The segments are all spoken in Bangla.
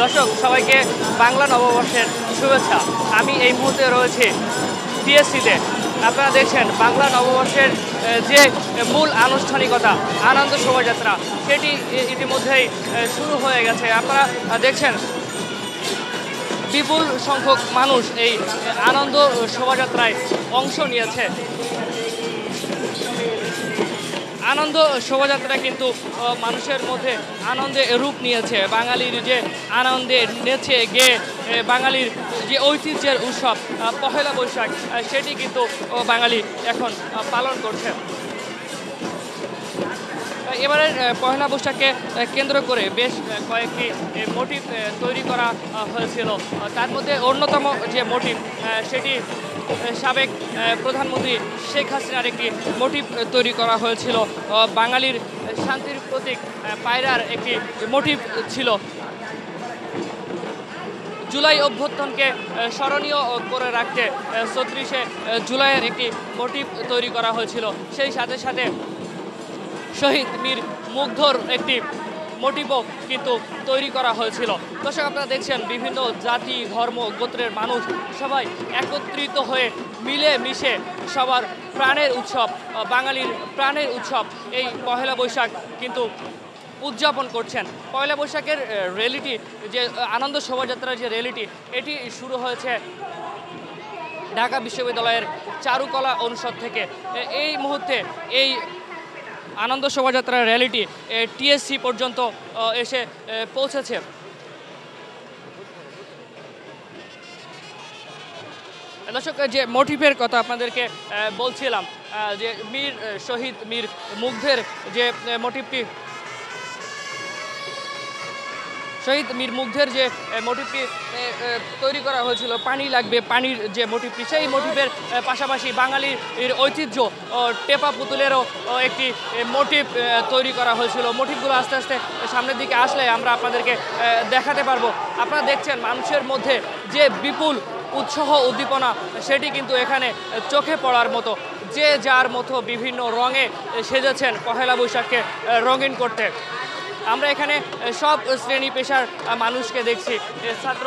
দর্শক সবাইকে বাংলা নববর্ষের শুভেচ্ছা। আমি এই মুহূর্তে রয়েছি টিএসসিতে। আপনারা দেখছেন বাংলা নববর্ষের যে মূল আনুষ্ঠানিকতা আনন্দ শোভাযাত্রা সেটি ইতিমধ্যেই শুরু হয়ে গেছে। আপনারা দেখছেন বিপুল সংখ্যক মানুষ এই আনন্দ শোভাযাত্রায় অংশ নিয়েছে। আনন্দ শোভাযাত্রা কিন্তু মানুষের মধ্যে আনন্দে রূপ নিয়েছে। বাঙালির যে আনন্দে নেচে গেয়ে বাঙালির যে ঐতিহ্যের উৎসব পহেলা বৈশাখ সেটি কিন্তু বাঙালি এখন পালন করছে। এবারের পহেলা বৈশাখকে কেন্দ্র করে বেশ কয়েকটি মোটিভ তৈরি করা হয়েছিল। তার মধ্যে অন্যতম যে মোটিভ সেটি সাবেক প্রধানমন্ত্রী শেখ হাসিনার একটি মোটিভ তৈরি করা হয়েছিল। বাঙালির শান্তির প্রতীক পায়রার একটি মোটিভ ছিল। জুলাই অভ্যুত্থানকে স্মরণীয় করে রাখতে ৩৬শে জুলাইয়ের একটি মোটিভ তৈরি করা হয়েছিল। সেই সাথে সাথে শহীদ মীর মুগ্ধর একটি মোটিভও কিন্তু তৈরি করা হয়েছিল। দর্শক আপনারা দেখছেন বিভিন্ন জাতি ধর্ম গোত্রের মানুষ সবাই একত্রিত হয়ে মিলে মিশে সবার প্রাণের উৎসব বাঙালির প্রাণের উৎসব এই পহেলা বৈশাখ কিন্তু উদযাপন করছেন। পয়লা বৈশাখের র্যালিটি যে আনন্দ শোভাযাত্রার যে র্যালিটি এটি শুরু হয়েছে ঢাকা বিশ্ববিদ্যালয়ের চারুকলা অনুষদ থেকে। এই মুহূর্তে এই আনন্দ শোভাযাত্রার র্যালিটি টিএসসি পর্যন্ত এসে পৌঁছেছে। দর্শক যে মোটিভের কথা আপনাদেরকে বলছিলাম যে শহীদ মীর মুগ্ধের যে মোটিভটি শহীদ মীর মুগ্ধের যে মোটিভটি তৈরি করা হয়েছিল পানি লাগবে পানির যে মোটিভটি সেই মোটিভের পাশাপাশি বাঙালির ঐতিহ্য টেপা পুতুলেরও একটি মোটিভ তৈরি করা হয়েছিল। মোটিভগুলো আস্তে আস্তে সামনের দিকে আসলে আমরা আপনাদেরকে দেখাতে পারবো। আপনারা দেখছেন মানুষের মধ্যে যে বিপুল উৎসাহ উদ্দীপনা সেটি কিন্তু এখানে চোখে পড়ার মতো। যে যার মতো বিভিন্ন রঙে সেজেছেন পহেলা বৈশাখকে রঙিন করতে। আমরা এখানে সব শ্রেণী পেশার মানুষকে দেখছি, ছাত্র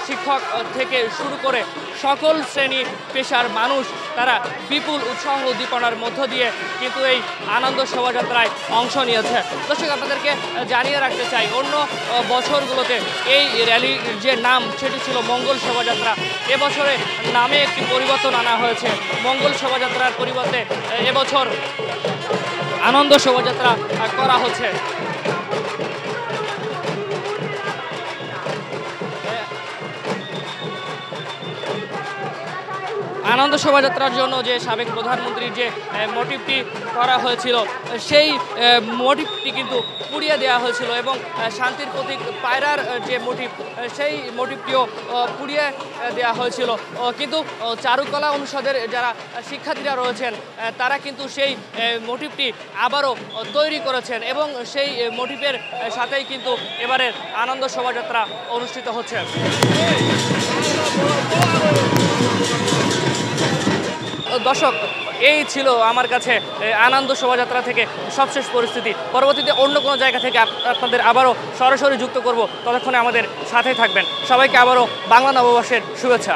শিক্ষক থেকে শুরু করে সকল শ্রেণী পেশার মানুষ তারা বিপুল উৎসাহ উদ্দীপনার মধ্য দিয়ে কিন্তু এই আনন্দ শোভাযাত্রায় অংশ নিয়েছে। দর্শক আপনাদেরকে জানিয়ে রাখতে চাই অন্য বছরগুলোতে এই র্যালির যে নাম সেটি ছিল মঙ্গল শোভাযাত্রা। এবছরে নামে একটি পরিবর্তন আনা হয়েছে। মঙ্গল শোভাযাত্রার পরিবর্তে এবছর আনন্দ শোভাযাত্রা করা হচ্ছে। আনন্দ শোভাযাত্রার জন্য যে সাবেক প্রধানমন্ত্রীর যে মোটিভটি করা হয়েছিল সেই মোটিভটি কিন্তু পুড়িয়ে দেওয়া হয়েছিল এবং শান্তির প্রতীক পায়রার যে মোটিভ সেই মোটিভটিও পুড়িয়ে দেওয়া হয়েছিল। কিন্তু চারুকলা অনুষদের যারা শিক্ষার্থীরা রয়েছেন তারা কিন্তু সেই মোটিভটি আবারও তৈরি করেছেন এবং সেই মোটিভের সাথেই কিন্তু এবারের আনন্দ শোভাযাত্রা অনুষ্ঠিত হচ্ছে। দর্শক এই ছিল আমার কাছে আনন্দ শোভাযাত্রা থেকে সবশেষ পরিস্থিতি। পরবর্তীতে অন্য কোনো জায়গা থেকে আপনাদের আবারও সরাসরি যুক্ত করব। ততক্ষণে আমাদের সাথে থাকবেন। সবাইকে আবারও বাংলা নববর্ষের শুভেচ্ছা।